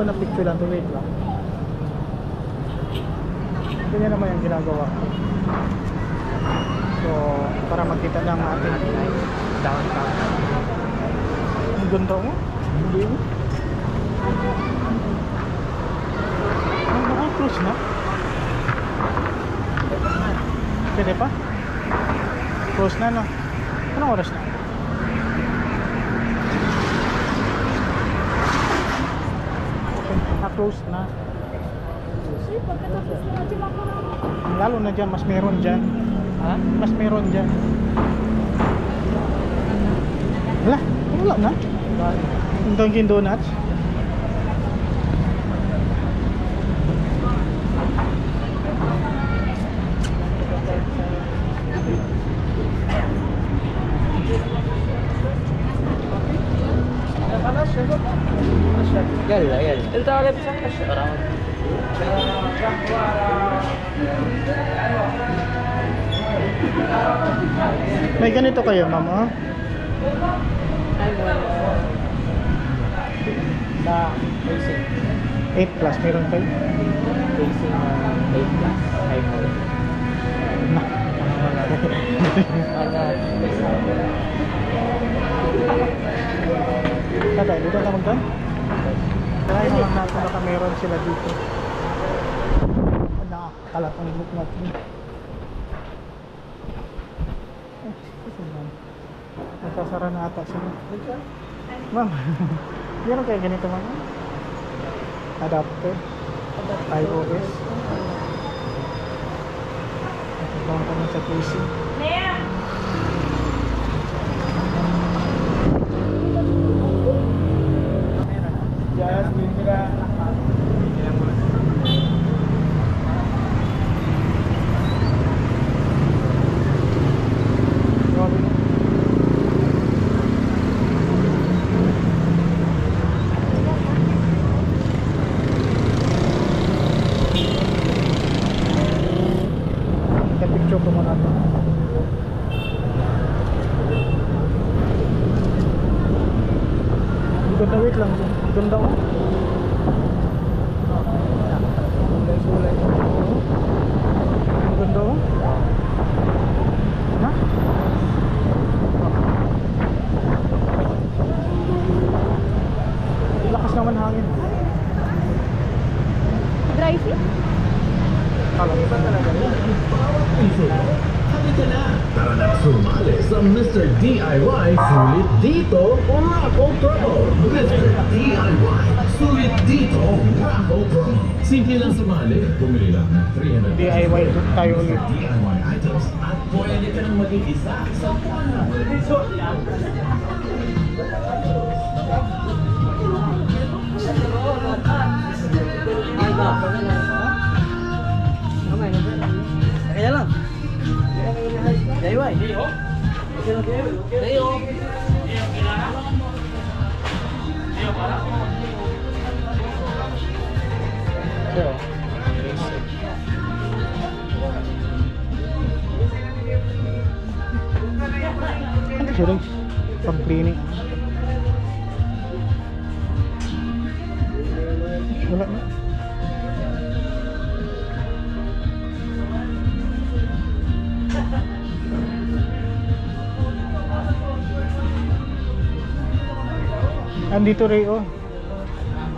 ko na picture lang to, wait lang. Ganyan naman yung ginagawa ko. So, para makita lang natin downtown. Ang ganda mo? Hindi mo? Ang close na? Pwede pa? Close na, no? Anong oras na? Close na. Lalo na dyan, mas meron dyan. Ha? Mas meron dyan. Wala na. Yung Dunkin Donuts. يلا انت على بسحش May ganito kayo, mama? Sa facing 8 plus, meron kayo? facing 8 plus high mode. Tatay, dito na magdan? Try na lang natin baka meron sila dito. Nakakalap ang look natin. Nagsasara na ata sila. Ma'am, meron kayo ganito, ma'am? Adapter iOS. Bawang kami sa casing. Picture ko muna ito. Ganda, wait lang. Ganda ko. Sulay. Ang ganda ko. Ha? Lakas naman hangin. Drive it? Kala ko ba talaga yun? Halika na! Tara na sumali sa Mr. DIY Sulit Dito Raffle Pro! Mr. DIY Sulit Dito Raffle Pro! Simple lang sumali. Bumili lang ng 300 DIY tayo ulit. DIY items at pwede ka nang maging isa sa 100. Kaya lang. DIY. Ano siya rin? Pag-cleaning. Wala na. Andito rin, oh.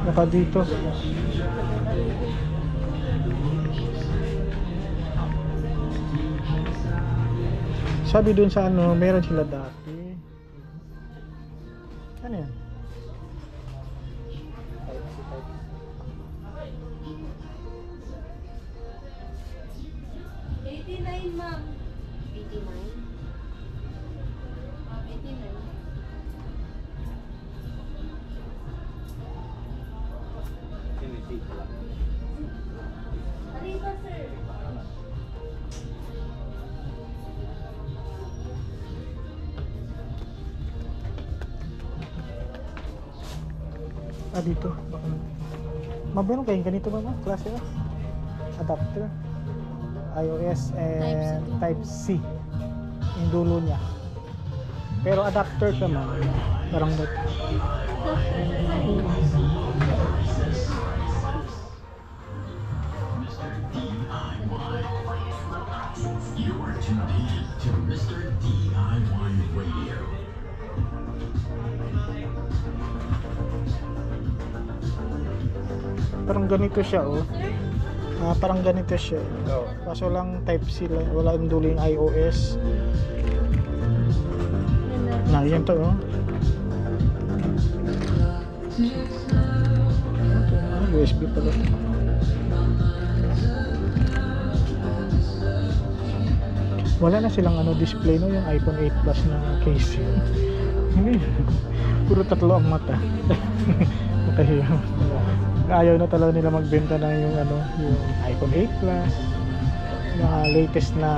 Naka dito. Sabi dun sa ano, meron sila dati. Ano yan? $89, ma'am. 89? 89. Arriba, sir. Dito. Meron kayong ganito ba, klase ba? Adapter. iOS and Type-C. Yung dulo niya. Pero adapter naman. Parang dito. tuned in to Mr. DIY Radio. Parang ganito siya, oh. Parang ganito siya. Oo. Kaso lang type C lang, wala yung dulo yung iOS. Na, yan to, oh. USB pala. Wala na silang display, no, yung iPhone 8 Plus na case. Hindi. Puro tatlo ang mata. Kaya ayaw na talaga nila magbenta na yung yung iPhone 8 Plus, mga latest na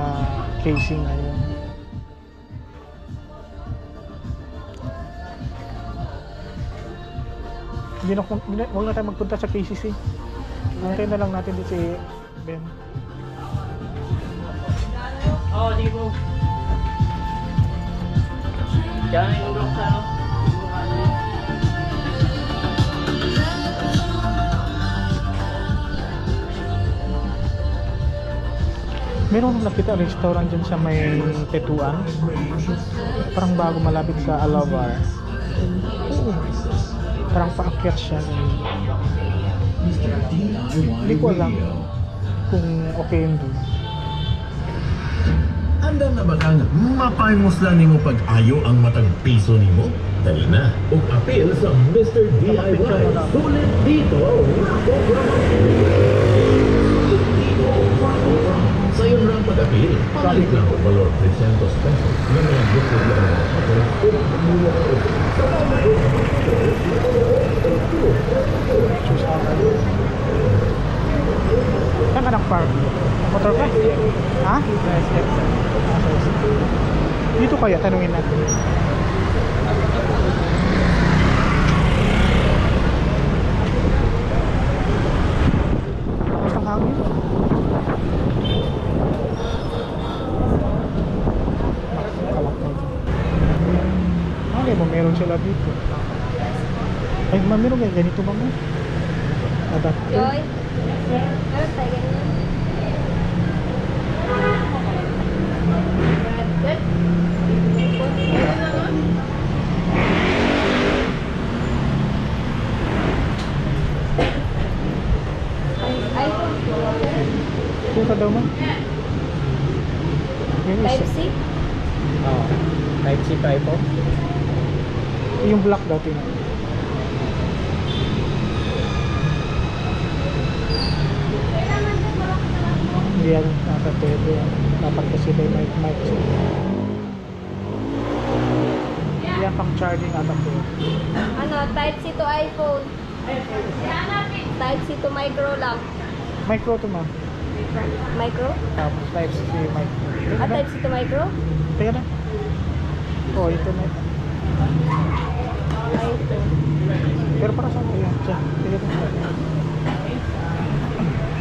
casing na yun. Huwag na tayo magpunta sa KCC. Antayin na lang natin dito si Ben. Oo, di ko. Diyan yung block sa Meron nakita restaurant dyan sa may Tetuan. Parang bago malapit sa Alabar. Oo. Parang paakyat siya. Mr. DIY Hindi ko alam Radio. kung okay yun doon. Anda na ba kang mapayos lang nimo pag-ayo ang matag piso nimo? Dali na, ug apil sa Mr. DIY. Sulit dito, sa iyo lang pag-apil, palit lang ang valor 300 pesos. May mga gusto lang ang papel. Saan ka nag-park? Motor ka? Ha? Dito kaya, tanungin natin. Tapos ang hangin. Ano mo, meron sila dito. Ay, meron kayo ganito ba mo? Adapter. Joy. Meron tayo ganyan. iPhone. Punta daw mo? Yung isa. Type C. Oo. Type C to iPhone. Yung black dati na. Hindi yan nasa pwede. Dapat kasi may mic. Yan pang charging adapter. Type C to iPhone. Type C to micro lang. Micro to ma'am. Micro? Tapos type C micro. Type C to micro? Teka na. Oh, internet. iPhone. Pero para saan ko yan? Siya. Teka na.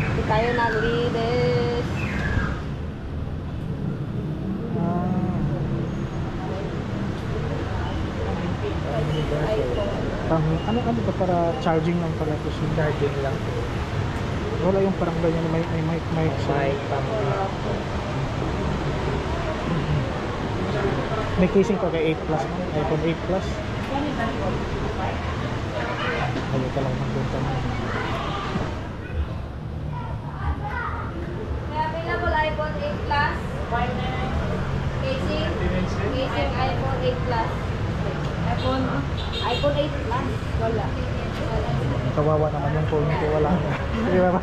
Hindi tayo naglinis. Type C to iPhone. Ano ba para charging lang pala ito siya? Charging lang. Wala yung parang ganyan may mic siya. Mic pang May casing pa kay 8 Plus, iPhone 8 Plus. Ayaw ka lang magpunta mo. May available iPhone 8 Plus. Casing iPhone 8 Plus. iPhone 8 Plus. Wala. Kawawa naman yung phone ko, wala na. Di ba ba?